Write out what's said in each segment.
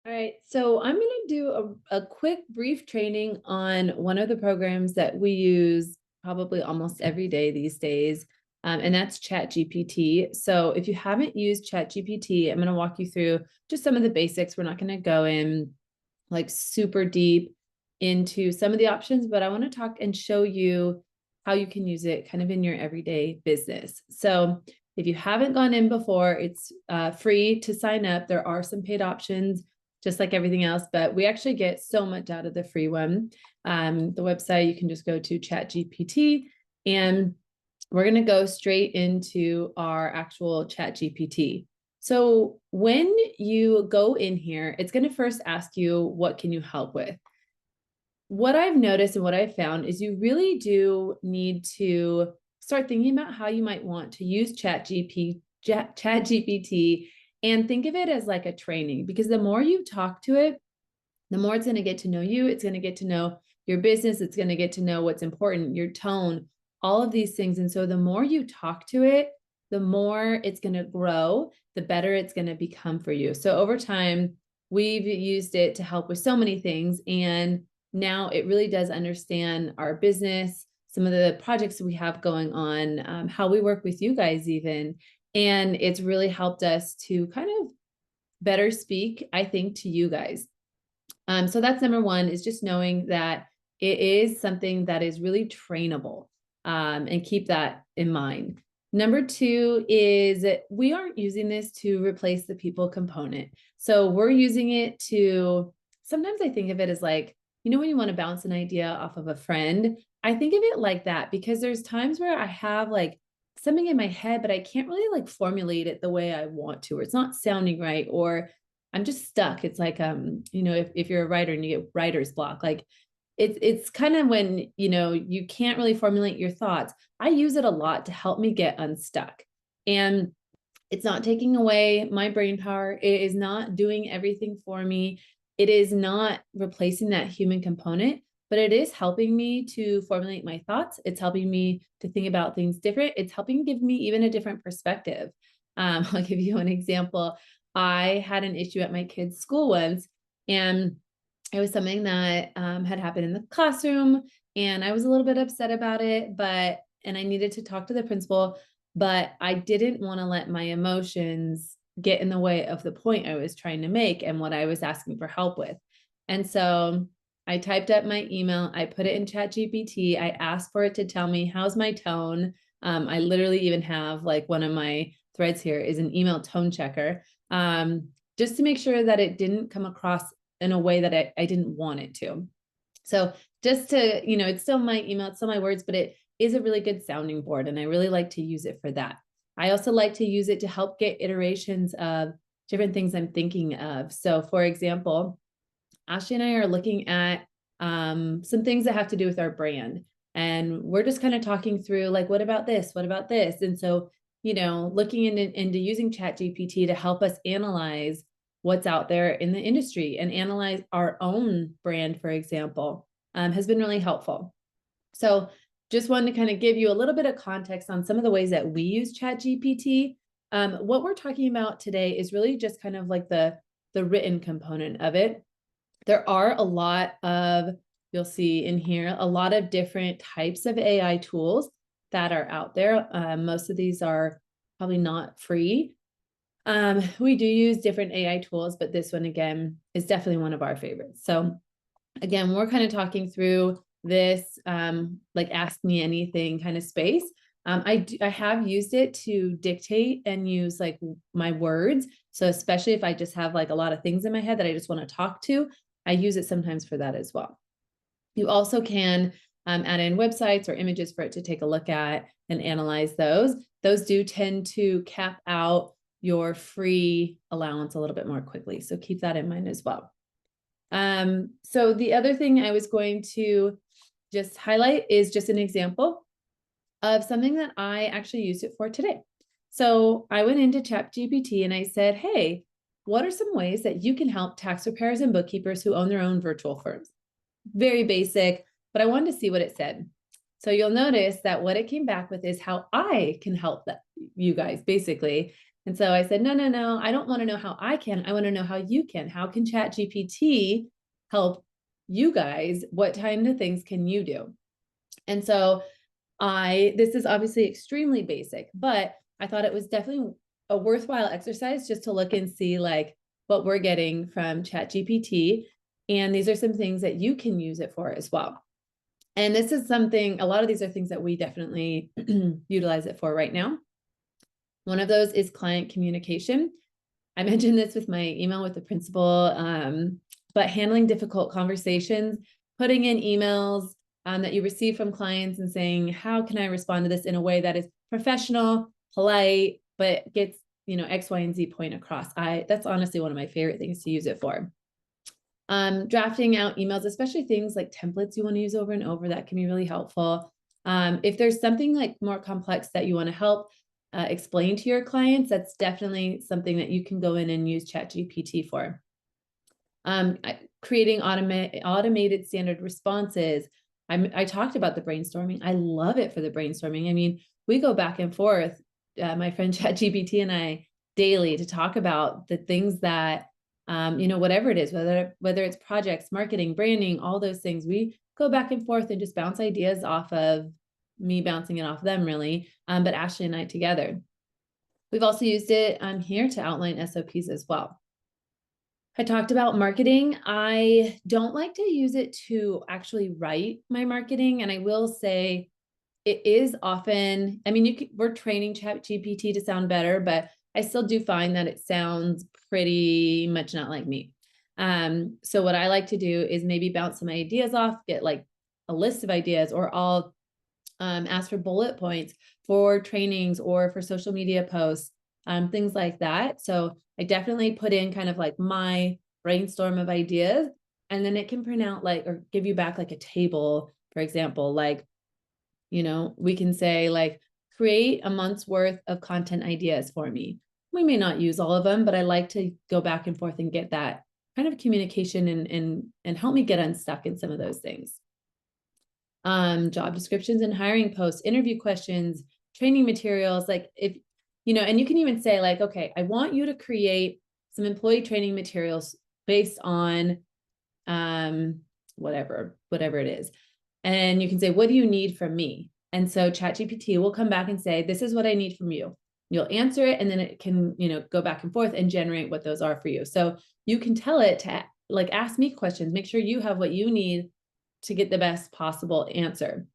All right, so I'm going to do a quick, brief training on one of the programs that we use probably almost every day these days, and that's ChatGPT. So if you haven't used ChatGPT, I'm going to walk you through just some of the basics. We're not going to go in like super deep into some of the options, but I want to talk and show you how you can use it kind of in your everyday business. So if you haven't gone in before, it's free to sign up. There are some paid options just like everything else, but we actually get so much out of the free one. The website, you can just go to ChatGPT, and we're going to go straight into our actual ChatGPT. So when you go in here, it's going to first ask you, what can you help with? What I've noticed and what I've found is you really do need to start thinking about how you might want to use ChatGPT and think of it as like a training, because the more you talk to it, the more it's going to get to know you. It's going to get to know your business. It's going to get to know what's important, your tone, all of these things. And so the more you talk to it, the more it's going to grow, the better it's going to become for you. So over time, we've used it to help with so many things. And now it really does understand our business, some of the projects we have going on, how we work with you guys even. And it's really helped us to kind of better speak, I think, to you guys. So that's number one, is just knowing that it is something that is really trainable, and keep that in mind. Number two is we aren't using this to replace the people component. So we're using it to, sometimes I think of it as like, when you want to bounce an idea off of a friend, I think of it like that, because there's times where I have like something in my head, but I can't really like formulate it the way I want to, or it's not sounding right, or I'm just stuck. It's like, if you're a writer and you get writer's block, like it's kind of when, you can't really formulate your thoughts. I use it a lot to help me get unstuck. And it's not taking away my brain power. It is not doing everything for me. It is not replacing that human component, but it is helping me to formulate my thoughts. It's helping me to think about things different. It's helping give me even a different perspective. I'll give you an example. I had an issue at my kid's school once, and it was something that had happened in the classroom, and I was a little bit upset about it, and I needed to talk to the principal, but I didn't want to let my emotions get in the way of the point I was trying to make and what I was asking for help with. And so I typed up my email, I put it in ChatGPT, I asked for it to tell me, how's my tone? I literally even have like one of my threads here is an email tone checker, just to make sure that it didn't come across in a way that I didn't want it to. So just to, it's still my email, it's still my words, but it is a really good sounding board. And I really like to use it for that. I also like to use it to help get iterations of different things I'm thinking of. So for example, Ashley and I are looking at some things that have to do with our brand. And we're just kind of talking through like, what about this? What about this? And so, looking into using ChatGPT to help us analyze what's out there in the industry and analyze our own brand, for example, has been really helpful. So just wanted to kind of give you a little bit of context on some of the ways that we use ChatGPT. What we're talking about today is really just kind of like the written component of it. There are a lot of, you'll see in here, a lot of different types of AI tools that are out there. Most of these are probably not free. We do use different AI tools, but this one, again, is definitely one of our favorites. So again, we're kind of talking through this, like ask me anything kind of space. I have used it to dictate and use like my words. So especially if I just have like a lot of things in my head that I just want to talk to, I use it sometimes for that as well. You also can add in websites or images for it to take a look at and analyze those. Those do tend to cap out your free allowance a little bit more quickly. So keep that in mind as well. So the other thing I was going to just highlight is just an example of something that I actually used it for today. So I went into ChatGPT and I said, hey, what are some ways that you can help tax preparers and bookkeepers who own their own virtual firms? Very basic, but I wanted to see what it said. So you'll notice that what it came back with is how I can help you guys, basically. And so I said, no, I don't want to know how I can. I want to know how you can. How can ChatGPT help you guys? What kind of things can you do? And so this is obviously extremely basic, but I thought it was definitely a worthwhile exercise just to look and see like what we're getting from ChatGPT. And these are some things that you can use it for as well. And this is something, a lot of these are things that we definitely utilize it for right now. One of those is client communication. I mentioned this with my email with the principal, but handling difficult conversations, putting in emails that you receive from clients and saying, how can I respond to this in a way that is professional, polite, but gets, X, Y, and Z point across. That's honestly one of my favorite things to use it for. Drafting out emails, especially things like templates you want to use over and over, that can be really helpful. If there's something like more complex that you want to help explain to your clients, that's definitely something that you can go in and use ChatGPT for. Creating automated standard responses. I talked about the brainstorming. I love it for the brainstorming. I mean, we go back and forth, my friend ChatGPT and I, daily to talk about the things that, whatever it is, whether it's projects, marketing, branding, all those things, we go back and forth and just bounce ideas off of me, bouncing it off them really, but Ashley and I together. We've also used it here to outline SOPs as well. I talked about marketing. I don't like to use it to actually write my marketing. And I will say it is often, I mean, we're training ChatGPT to sound better, but I still do find that it sounds pretty much not like me. So what I like to do is maybe bounce some ideas off, get like a list of ideas, or I'll ask for bullet points for trainings or for social media posts, things like that. So I definitely put in kind of like my brainstorm of ideas, and then it can print out like, or give you back like a table, for example, like, we can say like, create a month's worth of content ideas for me. We may not use all of them, but I like to go back and forth and get that kind of communication and help me get unstuck in some of those things. Job descriptions and hiring posts, interview questions, training materials, like if, and you can even say like, okay, I want you to create some employee training materials based on whatever it is. And you can say, what do you need from me? And so ChatGPT will come back and say, this is what I need from you. You'll answer it, and then it can, go back and forth and generate what those are for you. So you can tell it to like, ask me questions, make sure you have what you need to get the best possible answer.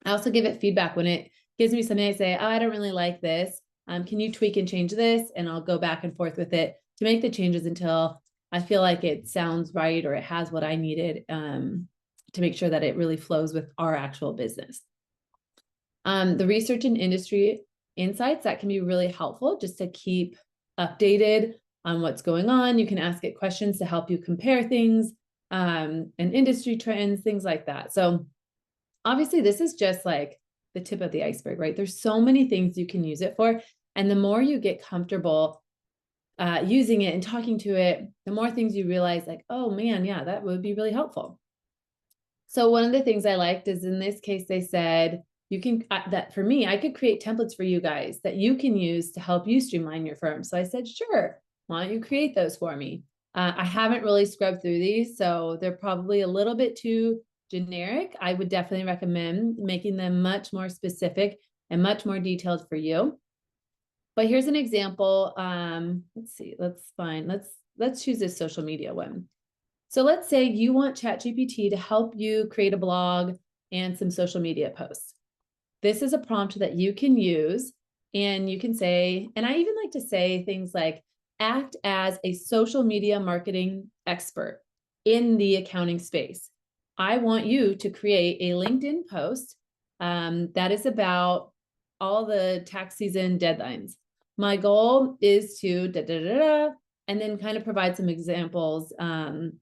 I also give it feedback when it gives me something. I say, oh, I don't really like this. Can you tweak and change this? And I'll go back and forth with it to make the changes until I feel like it sounds right, or it has what I needed to make sure that it really flows with our actual business. The research and industry insights, that can be really helpful just to keep updated on what's going on. You can ask it questions to help you compare things, and industry trends, things like that. So obviously this is just like the tip of the iceberg, right? There's so many things you can use it for. And the more you get comfortable using it and talking to it, the more things you realize like, oh man, yeah, that would be really helpful. So one of the things I liked is in this case, they said, you can, that for me, I could create templates for you guys that you can use to help you streamline your firm. So I said, sure, why don't you create those for me? I haven't really scrubbed through these, so they're probably a little bit too generic. I would definitely recommend making them much more specific and much more detailed for you. But here's an example. Let's see, let's choose this social media one. So let's say you want ChatGPT to help you create a blog and some social media posts. This is a prompt that you can use, and you can say, and I even like to say things like, act as a social media marketing expert in the accounting space. I want you to create a LinkedIn post that is about all the tax season deadlines. My goal is to and then kind of provide some examples and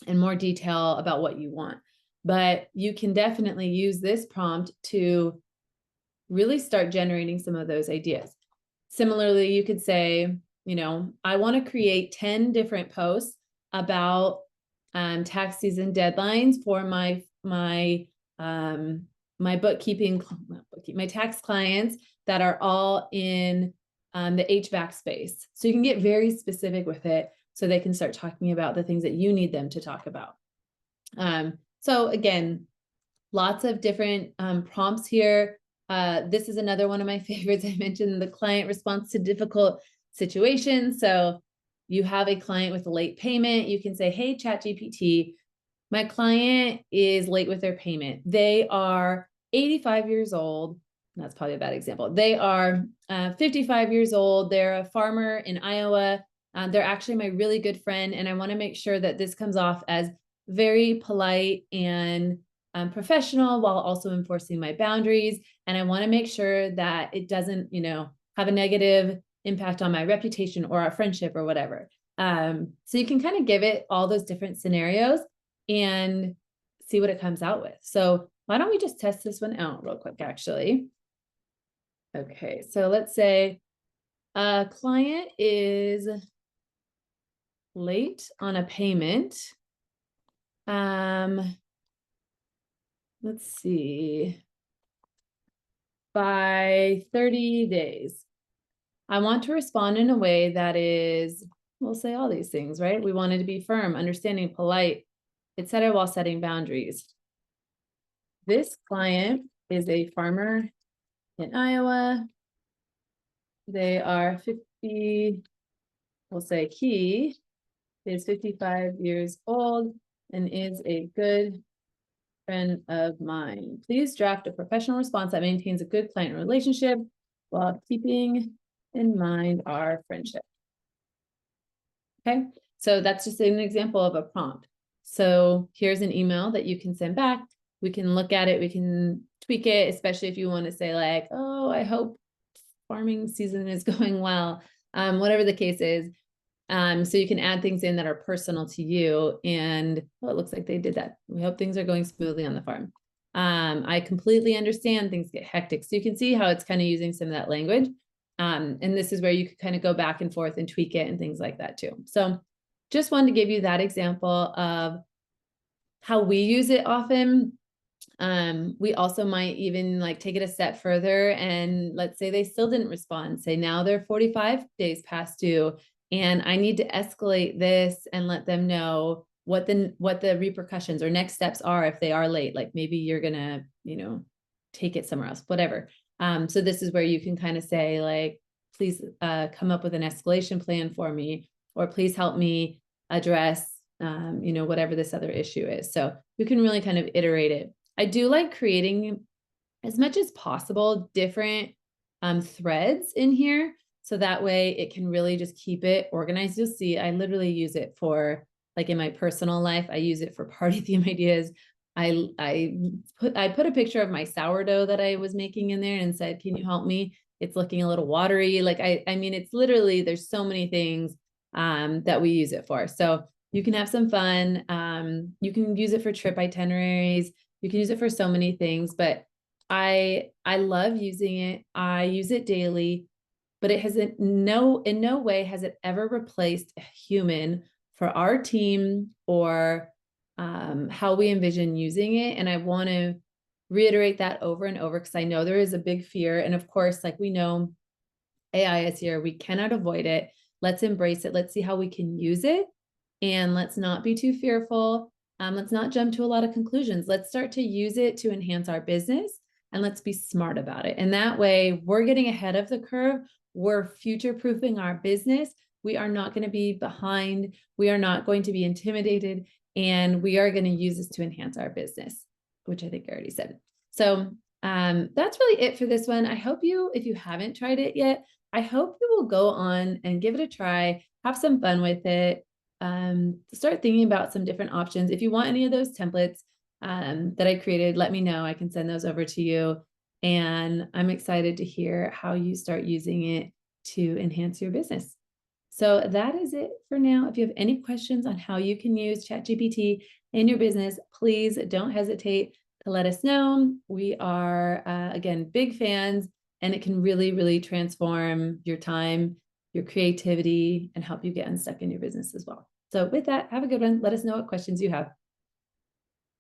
more detail about what you want. But you can definitely use this prompt to really start generating some of those ideas. Similarly, you could say, I want to create 10 different posts about tax season deadlines for my bookkeeping, my tax clients that are all in the HVAC space. So you can get very specific with it so they can start talking about the things that you need them to talk about. So again, lots of different prompts here. This is another one of my favorites. I mentioned the client response to difficult situations. So you have a client with a late payment. You can say, hey, ChatGPT, my client is late with their payment. They are 85 years old. That's probably a bad example. They are 55 years old. They're a farmer in Iowa. They're actually my really good friend. And I want to make sure that this comes off as very polite and professional while also enforcing my boundaries. And I want to make sure that it doesn't, have a negative impact on my reputation or our friendship or whatever. So you can kind of give it all those different scenarios and see what it comes out with. So why don't we just test this one out real quick, actually. Okay, so let's say a client is late on a payment. Let's see, by 30 days. I want to respond in a way that is, we'll say all these things, right? We wanted to be firm, understanding, polite, etc., while setting boundaries. This client is a farmer in Iowa. They are 50, we'll say he is 55 years old and is a good friend of mine. Please draft a professional response that maintains a good client relationship while keeping in mind our friendship. Okay, so that's just an example of a prompt. So here's an email that you can send back. We can look at it, we can tweak it, especially if you want to say like, oh, I hope farming season is going well, whatever the case is. So you can add things in that are personal to you. And well, it looks like they did that. We hope things are going smoothly on the farm. I completely understand things get hectic. So you can see how it's kind of using some of that language. And this is where you could kind of go back and forth and tweak it and things like that too. So just wanted to give you that example of how we use it often. We also might even like take it a step further and let's say they still didn't respond. Say now they're 45 days past due and I need to escalate this and let them know what the repercussions or next steps are if they are late. Like maybe you're gonna, take it somewhere else, whatever. So this is where you can kind of say like, please come up with an escalation plan for me, or please help me address, whatever this other issue is. So you can really kind of iterate it. I do like creating as much as possible different threads in here. So that way it can really just keep it organized. You'll see, I literally use it for like in my personal life, I use it for party theme ideas. I put a picture of my sourdough that I was making in there and said, can you help me? It's looking a little watery. Like, I mean, it's literally, there's so many things that we use it for. So you can have some fun. You can use it for trip itineraries. You can use it for so many things, but I love using it. I use it daily, but it has in no way has it ever replaced a human for our team or how we envision using it. And I want to reiterate that over and over because I know there is a big fear. And of course, like we know AI is here. We cannot avoid it. Let's embrace it. Let's see how we can use it. And let's not be too fearful. Let's not jump to a lot of conclusions. Let's start to use it to enhance our business and let's be smart about it. And that way we're getting ahead of the curve. We're future-proofing our business. We are not going to be behind. We are not going to be intimidated. And we are going to use this to enhance our business, which I think I already said. So that's really it for this one. I hope you, if you haven't tried it yet, I hope you will go on and give it a try, have some fun with it. Start thinking about some different options. If you want any of those templates that I created, let me know. I can send those over to you. And I'm excited to hear how you start using it to enhance your business. So that is it for now. If you have any questions on how you can use ChatGPT in your business, please don't hesitate to let us know. We are, again, big fans, and it can really, really transform your time, your creativity, and help you get unstuck in your business as well. So with that, have a good one. Let us know what questions you have.